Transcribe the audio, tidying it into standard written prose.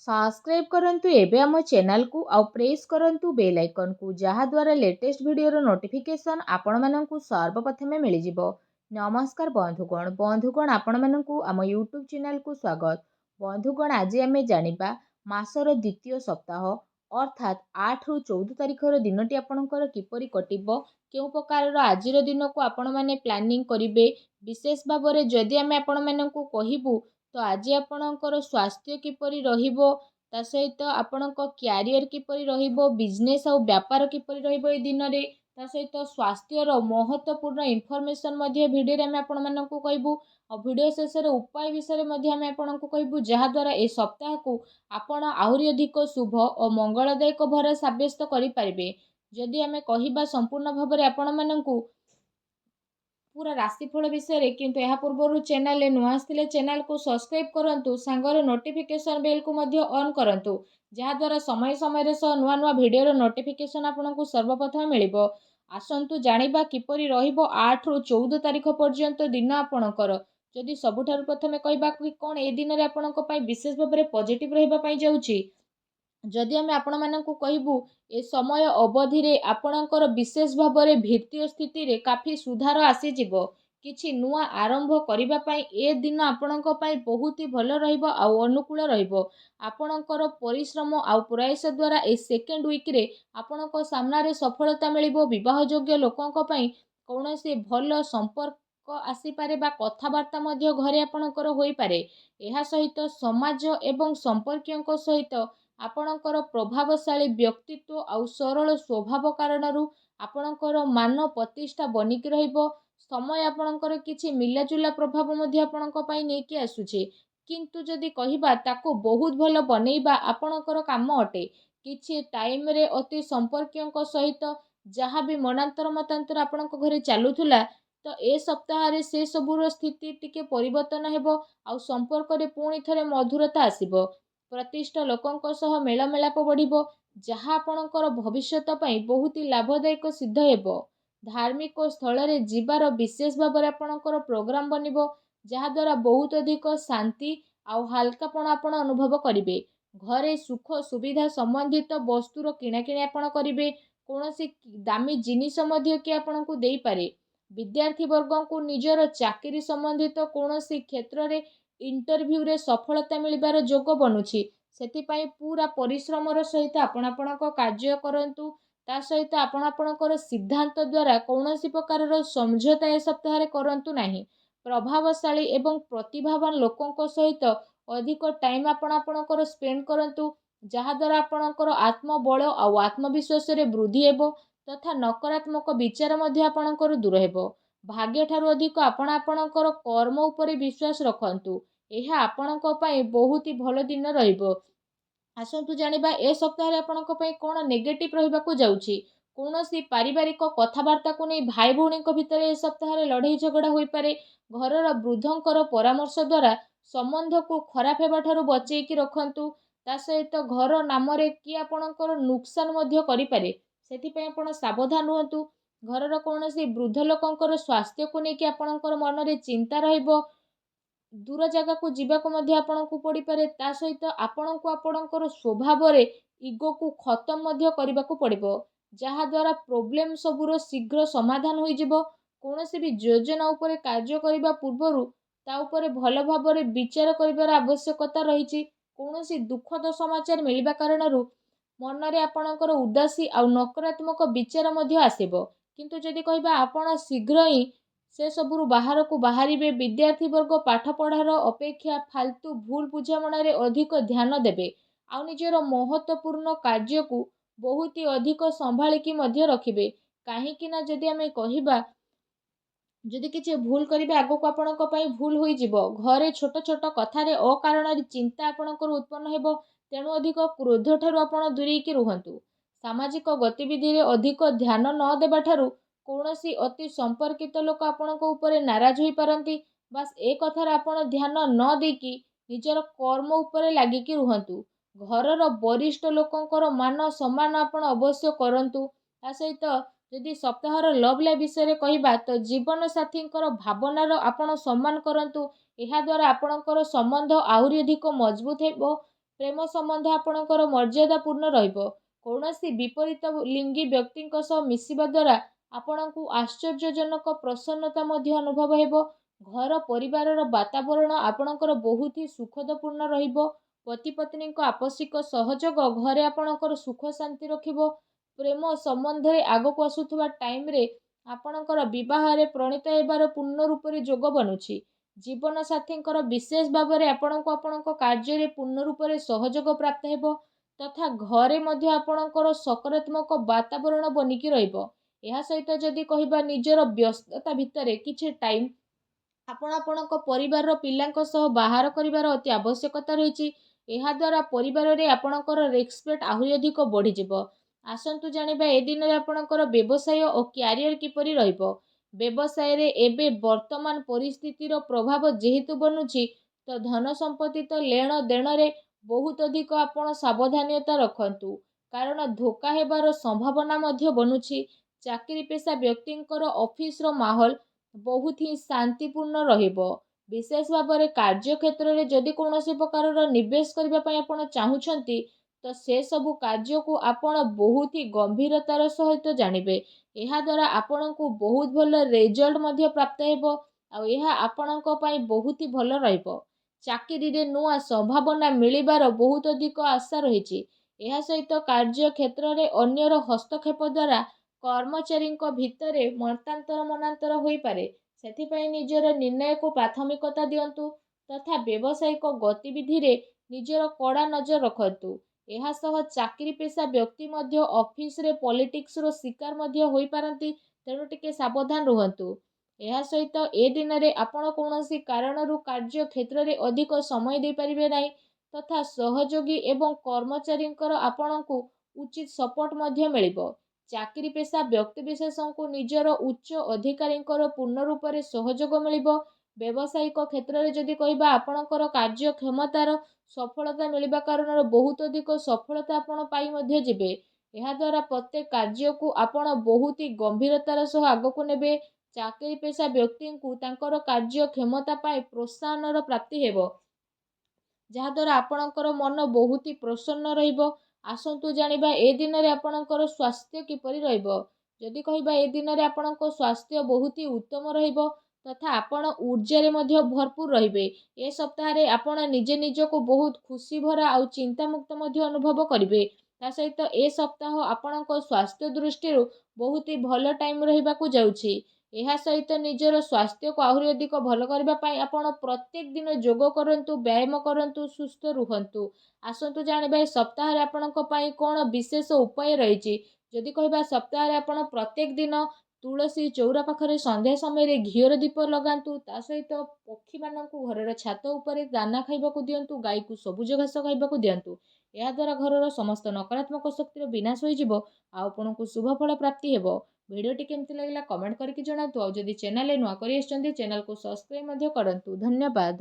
Subscribe करंतु एबे आम चैनल को आउ प्रेस करंतु बेल आइकन को जहा द्वारा लेटेस्ट वीडियो नोटिफिकेशन आपण माननकु सर्वप्रथमे मिल जिवो। नमस्कार बंधुगण आपण माननकु आम यूट्यूब चैनल को स्वागत। बंधुगण आज आमे जानिबा मासर द्वितीय सप्ताह अर्थात 8 रु 14 तारिखर दिनटी आपणकर किपरि कटिबो केउ प्रकार आजिर दिन को आपण माने प्लानिंग करिवे विशेष भाबरे जदि आमे आपण माननकु कहिबु तो आज आपणकर स्वास्थ्य किपरि रहिबो ता सहित आपणक क्यारियर किपरि रहिबो बिजनेस और व्यापार किपरि रहिबो ए दिन रे ता सहित स्वास्थ्यर महत्वपूर्ण इनफॉरमेशन मध्ये भिडियो रे आमे आपण माननकु कहबु और वीडियो शेष रे उपाय विषय मध्ये आमे आपणकु कहबु जहा द्वारा ए सप्ताह को आपण आहुरी अधिक शुभ और मंगलदायक भर साब्यस्त करि परिबे। जदि आमे कहिबा संपूर्ण भाबरे आपण माननकु पूरा राशिफल विषय रे किंतु यह पूर्व चैनल नुआ आसथिले चैनल को सब्सक्राइब करंतु सांगर नोटिफिकेशन बेल को मध्य ऑन करंतु जहा द्वारा समय समय रे नुआ नुआ वीडियो रो नोटिफिकेशन आपनको सर्वप्रथम मिलिबो। आसंतु जानिबा किपरि रहिबो 8 रु 14 तारिख पर्यंत दिन आपणकर। जदि सबुठारु प्रथमे कहबा कि कोन ए दिन रे आपनको पई विशेष भाबरे पॉजिटिव रहिबा पई जाउची जदि आमे आपण माननकु कहबु ए समय अवधि रे आपणकर विशेष भाबरे वित्तीय स्थिति रे काफी सुधार आसी जिवो। किछि नुआ आरंभ करिबा पई ए दिन आपणक पई बहुत ही भलो रहिबो आ अनुकूल रहिबो। आपणकर परिश्रम आ प्रयास द्वारा ए सेकेंड वीक रे आपणक सामना रे सफलता मिलिबो। विवाह योग्य लोकंक पई कोनोसी भलो संपर्क आसी पारे बा कथाबार्ता मध्य घरे आपणकर होई पारे। एहा सहित समाज एवं संपर्कियंक सहित आपणकर प्रभावशाली व्यक्तित्व आउ सरल स्वभाव कारणरू आपणकर मान प्रतिष्ठा बनिक रहिबो। समय आपणकर किछि मिलाजुला प्रभाव मध्ये आपणक पई नेकी आसुछे किंतु जदि कहिबा ताको बहुत भलो बनेइबा आपणकर काम अटे। किछि टाइम रे अति संपर्कियंक सहित जहाँ भी मनांतर मतांतर आपणक घरे चालुथुला तो ए सप्ताह रे से सबुर स्थिति टिके परिवर्तन हेबो आउ संपर्क रे पुणी थरे मधुरता आसीबो। प्रतिष्ठा लोकंक सह मेलमेलाप बढ़िबो जहाँ आपणकर भविष्यत पई बहुत ही लाभदायक सिद्ध हेबो। धार्मिक स्थल रे जीवार विशेष भाबरे आपणकर प्रोग्राम बनिबो जहाँ द्वारा बहुत अधिक शांति आउ हल्कापण आपण अनुभव करिवे। घरे सुख सुविधा संबंधित वस्तुर किणाकिणी आपण करिवे। कोनोसी दामी जिनिस मध्य कि आपणकु देई पारे। विद्यार्थी वर्गों को निजर चाकरी संबंधित कोनोसी क्षेत्र रे इंटरव्यू रे सफलता मिलिबार जोग बनुछि सेतिपाई पूरा परिश्रमर सहित आपण आपणक कार्य करंतु ता सहित आपण आपणकर सिद्धांत द्वारा कौनसी प्रकार समझौता ए सप्ताह रे करंतु नाही। प्रभावशाली एवं प्रतिभावान लोकंक सहित अधिक टाइम आपण आपणकर स्पेंड करंतु जहा द्वारा आपणकर आत्मबल आ आत्मविश्वास रे वृद्धि हेबो तथा नकारात्मक विचार मध्ये आपणकर दूर हेबो। भाग्य ठारू अधिक आपण आपणकर कर्म उपरे विश्वास रखंतु एहा आपणक पई बहुत ही भलो दिन रहिबो। आसंतु जानिबा ए सप्ताह रे आपणक पई कोन नेगेटिव रहिबाकू जाउची। कोनोसी पारिवारिक कथाबार्ता को नै भाई भौणी भितर ए सप्ताह रे लड़ाई झगड़ा होई पारे। घरर वृद्धंकर परामर्श द्वारा संबंध को खराब हेबा ठारू बचेई कि रखंतु ता सहित घर नाम रे कि आपणकर नुकसान मध्य करि पारे सेति पई आपण सावधान रहंतु। घरर कोनोसी वृद्ध लोकंकर स्वास्थ्य को नै कि आपणकर मन रे चिंता रहिबो। दूर जगह को जीवाको मध्य आपणकु पड़ी पारे ता सहित आपणकु आपणकर स्वभाव रे इगो को खत्म मध्य करबाकू पड़िबो जहा द्वारा प्रॉब्लम सबुर शीघ्र समाधान होई जिवो। कोनोसी भी योजना उपरे कार्य करिबा पूर्वरु ता उपरे भलो भाबरे विचार करिबार आवश्यकता रहिछि। कोनोसी दुखद समाचार मिलिबा कारणरू मन रे आपणकर उदासी आ नकारात्मक विचार मध्य आसीबो किंतु जदि कहबा आपण शीघ्र ही से सबुरु बाहर को बाहरिबे। विद्यार्थी वर्ग पाठ पढ़ार अपेक्षा फालतू भूल बुझामणा रे अधिक ध्यान देबे आ निजर महत्वपूर्ण कार्य को बहुत ही अधिक संभाळिकी मध्य रखिबे। काहेकि ना जदि आमे कहिबा जदि किछि भूल करिबे आगो को आपणक पई भूल होई जिवो। घरे छोट छोट कथा रे अकारण रे चिंता आपणकर उत्पन्न हेबो तेणु अधिक क्रोध ठारू आपण दूरेई कि रुहंतु। सामाजिक गतिविधि रे अधिक ध्यान न देबा ठारू कोनोसी अति संपर्कित लोक आपणक उपरे नाराज होई पारंती। बस ए कथार आपण ध्यान न देकी निजर कर्म उपरे लागिकी रुहंतु। घरर वरिष्ठ लोकंकर मान सम्मान आपण अवश्य करंतु। ता सहित जदि सप्ताहर लव लाइफ विषय कहिबा तो जीवन साथींकर भावनार आपण सम्मान करंतु। एहा द्वारा आपणकर संबंध आहुरी अधिक मजबूत हेबो ପ୍ରେମ ସମ୍ବନ୍ଧ ଆପଣଙ୍କର ମର୍ଯ୍ୟାଦାପୂର୍ଣ୍ଣ ରହିବ। କୌଣସି ବିପରୀତ ଲିଙ୍ଗୀ ବ୍ୟକ୍ତିଙ୍କ ସହ ମିଶିବା ଦ୍ୱାରା ଆପଣଙ୍କୁ ଆଶ୍ଚର୍ଯ୍ୟଜନକ ପ୍ରସନ୍ନତା ମଧ୍ୟ ଅନୁଭବ ହେବ। ଘର ପରିବାରର ବାତାବରଣ ଆପଣଙ୍କର ବହୁତ ହି ସୁଖଦପୂର୍ଣ୍ଣ ରହିବ। ପତି ପତ୍ନୀଙ୍କ ଆପୋଷିକ ସହଯୋଗ ଘରେ ଆପଣଙ୍କର ସୁଖ ଶାନ୍ତି ରଖିବ। ପ୍ରେମ ସମ୍ବନ୍ଧରେ ଆଗକୁ ଆସୁଥିବା ଟାଇମ୍ରେ ଆପଣଙ୍କର ବିବାହରେ ପ୍ରଣୀତ ହେବାର ପୂର୍ଣ୍ଣ ରୂପରେ ଯୋଗ ବନୁଛି। ଜୀବନ ସାଥୀଙ୍କର ବିଶେଷ ଭାବରେ ଆପଣଙ୍କୁ ଆପଣଙ୍କ କାର୍ଯ୍ୟରେ ପୂର୍ଣ୍ଣ ରୂପରେ ସହଯୋଗ ପ୍ରାପ୍ତ ହେବ ତଥା ଘରେ ମଧ୍ୟ ଆପଣଙ୍କର ସକାରାତ୍ମକ ବାତାବରଣ ବନିକି ରହିବ। ଏହା ସହିତ ଯଦି କହିବା ନିଜର ବ୍ୟସ୍ତତା ଭିତରେ କିଛି ଟାଇମ୍ ଆପଣ ଆପଣଙ୍କ ପରିବାରର ପିଲାଙ୍କ ସହ ବାହାର କରିବାର ଅତି ଆବଶ୍ୟକତା ରହିଛି। ଏହାଦ୍ୱାରା ପରିବାରରେ ଆପଣଙ୍କର ରେସ୍ପେକ୍ଟ ଆହୁରି ଅଧିକ ବଢ଼ିଯିବ। ଆସନ୍ତୁ ଜାଣିବା ଏ ଦିନରେ ଆପଣଙ୍କର ବ୍ୟବସାୟ ଓ କ୍ୟାରିୟର କିପରି ରହିବ। ବ୍ୟବସାୟରେ ଏବେ ବର୍ତ୍ତମାନ ପରିସ୍ଥିତିର ପ୍ରଭାବ ଯେହେତୁ ବନୁଛି ତ ଧନ ସମ୍ପତ୍ତି ତ ଲେଣ ଦେଣରେ ବହୁତ ଅଧିକ ଆପଣ ସାବଧାନତା ରଖନ୍ତୁ, କାରଣ ଧୋକା ହେବାର ସମ୍ଭାବନା ମଧ୍ୟ ବନୁଛି। ଚାକିରି ପେଶା ବ୍ୟକ୍ତିଙ୍କର ଅଫିସର ମାହୋଲ ବହୁତ ହିଁ ଶାନ୍ତିପୂର୍ଣ୍ଣ ରହିବ। ବିଶେଷ ଭାବରେ କାର୍ଯ୍ୟକ୍ଷେତ୍ରରେ ଯଦି କୌଣସି ପ୍ରକାରର ନିବେଶ କରିବା ପାଇଁ ଆପଣ ଚାହୁଁଛନ୍ତି ତ ସେସବୁ କାର୍ଯ୍ୟକୁ ଆପଣ ବହୁତ ହି ଗମ୍ଭୀରତାର ସହିତ ଜାଣିବେ। ଏହାଦ୍ୱାରା ଆପଣଙ୍କୁ ବହୁତ ଭଲ ରେଜଲ୍ଟ ମଧ୍ୟ ପ୍ରାପ୍ତ ହେବ ଆଉ ଏହା ଆପଣଙ୍କ ପାଇଁ ବହୁତ ହି ଭଲ ରହିବ। ଚାକିରିରେ ନୂଆ ସମ୍ଭାବନା ମିଳିବାର ବହୁତ ଅଧିକ ଆଶା ରହିଛି। ଏହା ସହିତ କାର୍ଯ୍ୟକ୍ଷେତ୍ରରେ ଅନ୍ୟର ହସ୍ତକ୍ଷେପ ଦ୍ୱାରା କର୍ମଚାରୀଙ୍କ ଭିତରେ ମତାନ୍ତର ମନାନ୍ତର ହୋଇପାରେ। ସେଥିପାଇଁ ନିଜର ନିର୍ଣ୍ଣୟକୁ ପ୍ରାଥମିକତା ଦିଅନ୍ତୁ ତଥା ବ୍ୟବସାୟିକ ଗତିବିଧିରେ ନିଜର କଡ଼ା ନଜର ରଖନ୍ତୁ। ଏହା ସହ ଚାକିରି ପେଶା ବ୍ୟକ୍ତି ମଧ୍ୟ ଅଫିସରେ ପଲିଟିକ୍ସର ଶିକାର ମଧ୍ୟ ହୋଇପାରନ୍ତି, ତେଣୁ ଟିକେ ସାବଧାନ ରୁହନ୍ତୁ। ଏହା ସହିତ ଏ ଦିନରେ ଆପଣ କୌଣସି କାରଣରୁ କାର୍ଯ୍ୟ କ୍ଷେତ୍ରରେ ଅଧିକ ସମୟ ଦେଇପାରିବେ ନାହିଁ ତଥା ସହଯୋଗୀ ଏବଂ କର୍ମଚାରୀଙ୍କର ଆପଣଙ୍କୁ ଉଚିତ ସପୋର୍ଟ ମଧ୍ୟ ମିଳିବ। ଚାକିରି ପେଶା ବ୍ୟକ୍ତିବିଶେଷଙ୍କୁ ନିଜର ଉଚ୍ଚ ଅଧିକାରୀଙ୍କର ପୂର୍ଣ୍ଣ ରୂପରେ ସହଯୋଗ ମିଳିବ। ବ୍ୟବସାୟିକ କ୍ଷେତ୍ରରେ ଯଦି କହିବା ଆପଣଙ୍କର କାର୍ଯ୍ୟକ୍ଷମତାର ସଫଳତା ମିଳିବା କାରଣରୁ ବହୁତ ଅଧିକ ସଫଳତା ଆପଣ ପାଇ ମଧ୍ୟ ଯିବେ। ଏହାଦ୍ୱାରା ପ୍ରତ୍ୟେକ କାର୍ଯ୍ୟକୁ ଆପଣ ବହୁତ ହି ଗମ୍ଭୀରତାର ସହ ଆଗକୁ ନେବେ। ଚାକିରି ପେଶା ବ୍ୟକ୍ତିଙ୍କୁ ତାଙ୍କର କାର୍ଯ୍ୟକ୍ଷମତା ପାଇଁ ପ୍ରୋତ୍ସାହନର ପ୍ରାପ୍ତି ହେବ, ଯାହାଦ୍ୱାରା ଆପଣଙ୍କର ମନ ବହୁତ ହି ପ୍ରସନ୍ନ ରହିବ। ଆସନ୍ତୁ ଜାଣିବା ଏ ଦିନରେ ଆପଣଙ୍କର ସ୍ୱାସ୍ଥ୍ୟ କିପରି ରହିବ। ଯଦି କହିବା ଏ ଦିନରେ ଆପଣଙ୍କ ସ୍ୱାସ୍ଥ୍ୟ ବହୁତ ହି ଉତ୍ତମ ରହିବ ତଥା ଆପଣ ଊର୍ଜାରେ ମଧ୍ୟ ଭରପୁର ରହିବେ। ଏ ସପ୍ତାହରେ ଆପଣ ନିଜେ ନିଜକୁ ବହୁତ ଖୁସି ଭରା ଆଉ ଚିନ୍ତାମୁକ୍ତ ମଧ୍ୟ ଅନୁଭବ କରିବେ। ତା ସହିତ ଏ ସପ୍ତାହ ଆପଣଙ୍କ ସ୍ୱାସ୍ଥ୍ୟ ଦୃଷ୍ଟିରୁ ବହୁତ ହି ଭଲ ଟାଇମ୍ ରହିବାକୁ ଯାଉଛି। ଏହା ସହିତ ନିଜର ସ୍ୱାସ୍ଥ୍ୟକୁ ଆହୁରି ଅଧିକ ଭଲ କରିବା ପାଇଁ ଆପଣ ପ୍ରତ୍ୟେକ ଦିନ ଯୋଗ କରନ୍ତୁ, ବ୍ୟାୟାମ କରନ୍ତୁ, ସୁସ୍ଥ ରୁହନ୍ତୁ। ଆସନ୍ତୁ ଜାଣିବା ଏ ସପ୍ତାହରେ ଆପଣଙ୍କ ପାଇଁ କ'ଣ ବିଶେଷ ଉପାୟ ରହିଛି। ଯଦି କହିବା ସପ୍ତାହରେ ଆପଣ ପ୍ରତ୍ୟେକ ଦିନ ତୁଳସୀ ଚଉରା ପାଖରେ ସନ୍ଧ୍ୟା ସମୟରେ ଘିଅର ଦୀପ ଲଗାନ୍ତୁ। ତା ସହିତ ପକ୍ଷୀମାନଙ୍କୁ ଘରର ଛାତ ଉପରେ ଦାନା ଖାଇବାକୁ ଦିଅନ୍ତୁ, ଗାଈକୁ ସବୁଜ ଘାସ ଖାଇବାକୁ ଦିଅନ୍ତୁ। ଏହାଦ୍ୱାରା ଘରର ସମସ୍ତ ନକାରାତ୍ମକ ଶକ୍ତିର ବିନାଶ ହୋଇଯିବ ଆଉ ଆପଣଙ୍କୁ ଶୁଭ ଫଳ ପ୍ରାପ୍ତି ହେବ। ଭିଡ଼ିଓଟି କେମିତି ଲାଗିଲା କମେଣ୍ଟ କରିକି ଜଣାନ୍ତୁ। ଆଉ ଯଦି ଚ୍ୟାନେଲରେ ନୂଆ କରି ଆସିଛନ୍ତି ଚ୍ୟାନେଲକୁ ସବସ୍କ୍ରାଇବ୍ ମଧ୍ୟ କରନ୍ତୁ। ଧନ୍ୟବାଦ।